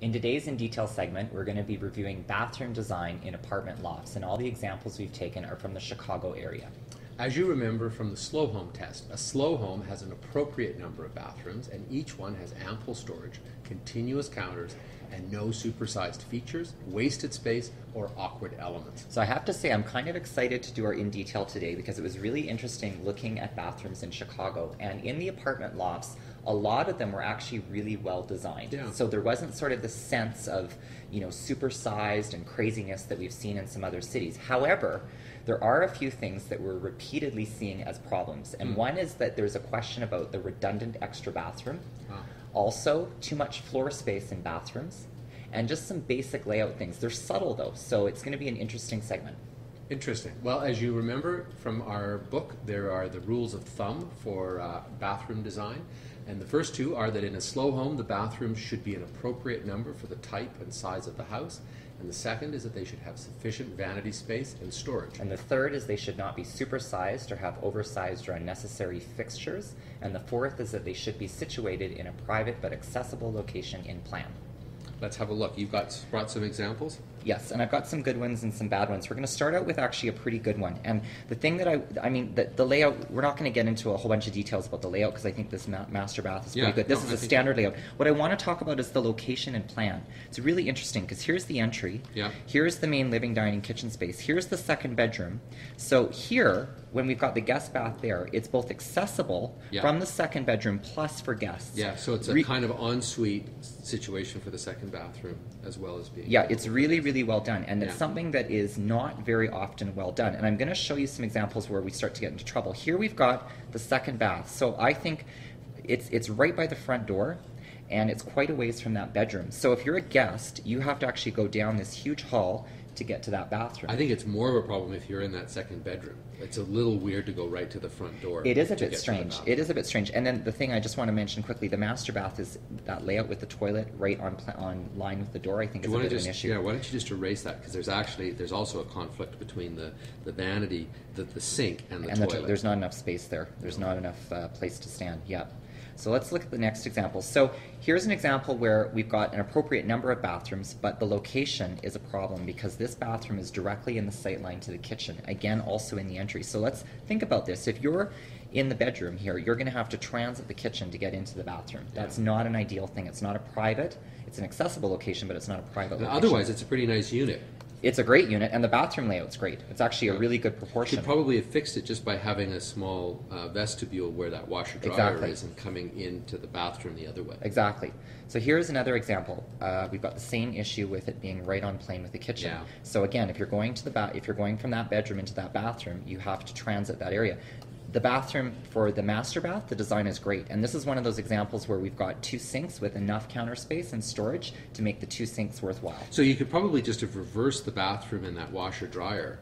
In today's In Detail segment, we're going to be reviewing bathroom design in apartment lofts, and all the examples we've taken are from the Chicago area. As you remember from the slow home test, a slow home has an appropriate number of bathrooms, and each one has ample storage, continuous counters, and no supersized features, wasted space, or awkward elements. So I have to say I'm kind of excited to do our In Detail today because it was really interesting looking at bathrooms in Chicago, and in the apartment lofts, a lot of them were actually really well designed. Yeah. So there wasn't sort of the sense of, supersized and craziness that we've seen in some other cities. However, there are a few things that we're repeatedly seeing as problems. And one is that there's a question about the redundant extra bathroom. Also, too much floor space in bathrooms, and just some basic layout things. They're subtle though, so it's going to be an interesting segment. Interesting. Well, as you remember from our book, there are the rules of thumb for bathroom design. And the first two are that in a slow home, the bathrooms should be an appropriate number for the type and size of the house. And the second is that they should have sufficient vanity space and storage. And the third is they should not be supersized or have oversized or unnecessary fixtures. And the fourth is that they should be situated in a private but accessible location in plan. Let's have a look. You've brought some examples? Yes, and I've got some good ones and some bad ones. We're going to start out with actually a pretty good one. And the thing that the layout, we're not going to get into a whole bunch of details about the layout because I think this master bath is pretty good. This is a standard layout. What I want to talk about is the location and plan. It's really interesting because here's the entry. Yeah. Here's the main living, dining, kitchen space. Here's the second bedroom. So here, when we've got the guest bath there, it's both accessible from the second bedroom plus for guests. Yeah, so it's a kind of ensuite situation for the second bathroom as well as being... Yeah, it's really, really well done, and it's something that is not very often well done. And I'm going to show you some examples where we start to get into trouble. Here we've got the second bath. So I think it's right by the front door, and it's quite a ways from that bedroom. So if you're a guest, you have to actually go down this huge hall to get to that bathroom. I think it's more of a problem if you're in that second bedroom. It's a little weird to go right to the front door. It is a bit strange. It is a bit strange. And then the thing I just want to mention quickly, the master bath is that layout with the toilet right on line with the door. I think is a bit of an issue. Yeah, why don't you just erase that? Because there's also a conflict between the vanity, the sink, and the toilet. There's not enough space there. There's not enough place to stand. Yeah. So let's look at the next example. So here's an example where we've got an appropriate number of bathrooms, but the location is a problem because this bathroom is directly in the sight line to the kitchen, again also in the entry. So let's think about this. If you're in the bedroom here, you're going to have to transit the kitchen to get into the bathroom. That's not an ideal thing. It's not a private, it's an accessible location, but it's not a private location. Otherwise, it's a pretty nice unit. It's a great unit, and the bathroom layout's great. It's actually a really good proportion. Should probably have fixed it just by having a small vestibule where that washer-dryer is and coming into the bathroom the other way. Exactly. So here's another example. We've got the same issue with it being right on plane with the kitchen. Yeah. So again, if you're going from that bedroom into that bathroom, you have to transit that area. The bathroom for the master bath, the design is great. And this is one of those examples where we've got two sinks with enough counter space and storage to make the two sinks worthwhile. So you could probably just have reversed the bathroom in that washer-dryer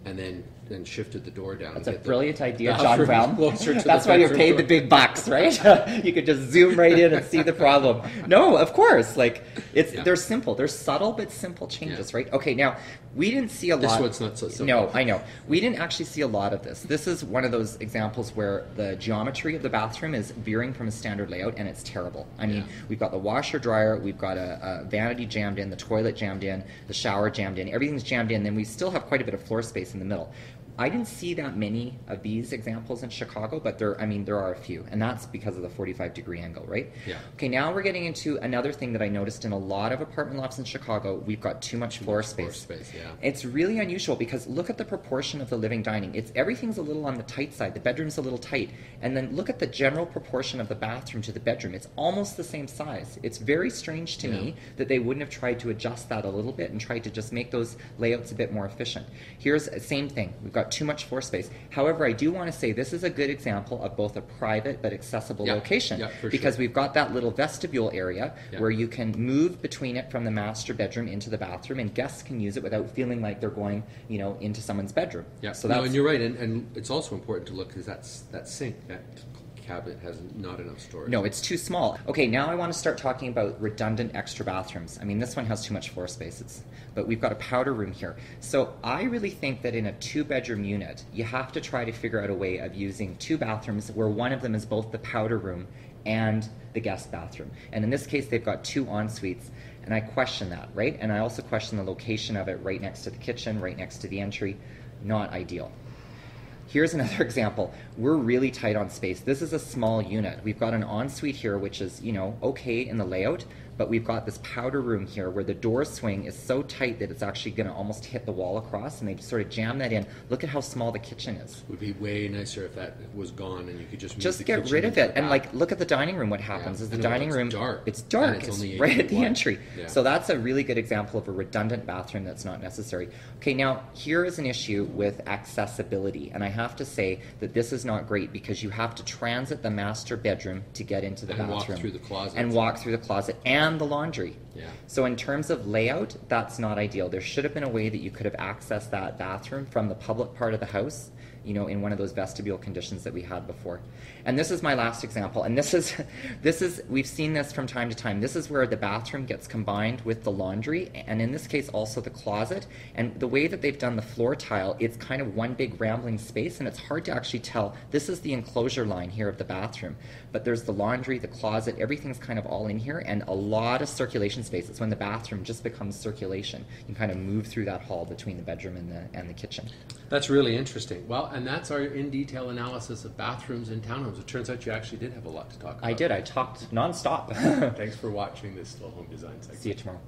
and then shifted the door down. That's a brilliant idea, John Brown. That's why you're paid the big bucks, right? You could just zoom right in and see the problem. No, of course. They're simple. They're subtle but simple changes, right? Okay, now, we didn't see a lot... This one's not so simple. No, I know. We didn't actually see a lot of this. This is one of those examples where the geometry of the bathroom is veering from a standard layout, and it's terrible. I mean, we've got the washer-dryer, we've got a vanity jammed in, the toilet jammed in, the shower jammed in, everything's jammed in, then we still have quite a bit of floor space in the middle. I didn't see that many of these examples in Chicago, but there are a few, and that's because of the 45-degree angle, right? Yeah. Okay, now we're getting into another thing that I noticed in a lot of apartment lofts in Chicago. We've got too much floor space. It's really unusual because look at the proportion of the living dining. Everything's a little on the tight side. The bedroom's a little tight, and then look at the general proportion of the bathroom to the bedroom. It's almost the same size. It's very strange to me that they wouldn't have tried to adjust that a little bit and tried to just make those layouts a bit more efficient. Here's the same thing. We've got too much floor space. However, I do want to say this is a good example of both a private but accessible location because we've got that little vestibule area where you can move between it from the master bedroom into the bathroom, and guests can use it without feeling like they're going, into someone's bedroom. Yeah. So and you're right, and it's also important to look because that sink, that cabinet has not enough storage. No, it's too small. Okay, now I want to start talking about redundant extra bathrooms. I mean, this one has too much floor space, but we've got a powder room here. So I really think that in a two-bedroom unit, you have to try to figure out a way of using two bathrooms where one of them is both the powder room and the guest bathroom. And in this case, they've got 2 en-suites, and I question that, right? And I also question the location of it right next to the kitchen, right next to the entry. Not ideal. Here's another example. We're really tight on space. This is a small unit. We've got an ensuite here, which is, okay in the layout, but we've got this powder room here where the door swing is so tight that it's actually going to almost hit the wall across, and they sort of jam that in. Look at how small the kitchen is. It would be way nicer if that was gone and you could just move the get kitchen rid of it. And back. look at the dining room. What happens is the dining room, dark. It's dark. And it's only right 8 at the wide. entry. Yeah. So that's a really good example of a redundant bathroom that's not necessary. Okay, now here is an issue with accessibility, and I have to say that this is not great because you have to transit the master bedroom to get into the bathroom. Walk through the closet. And walk through the closet and the laundry. Yeah. So in terms of layout, that's not ideal. There should have been a way that you could have accessed that bathroom from the public part of the house, in one of those vestibule conditions that we had before. And this is my last example. And this is we've seen this from time to time. This is where the bathroom gets combined with the laundry, and in this case also the closet. And the way that they've done the floor tile, it's kind of one big rambling space, and it's hard to actually tell. This is the enclosure line here of the bathroom, but there's the laundry, the closet, everything's kind of all in here, and a lot of circulation space. It's when the bathroom just becomes circulation. You can kind of move through that hall between the bedroom and the kitchen. That's really interesting. Well, and that's our in-detail analysis of bathrooms in townhomes. It turns out you actually did have a lot to talk about. I did. I talked nonstop. Thanks for watching this Slow Home Design segment. See you tomorrow.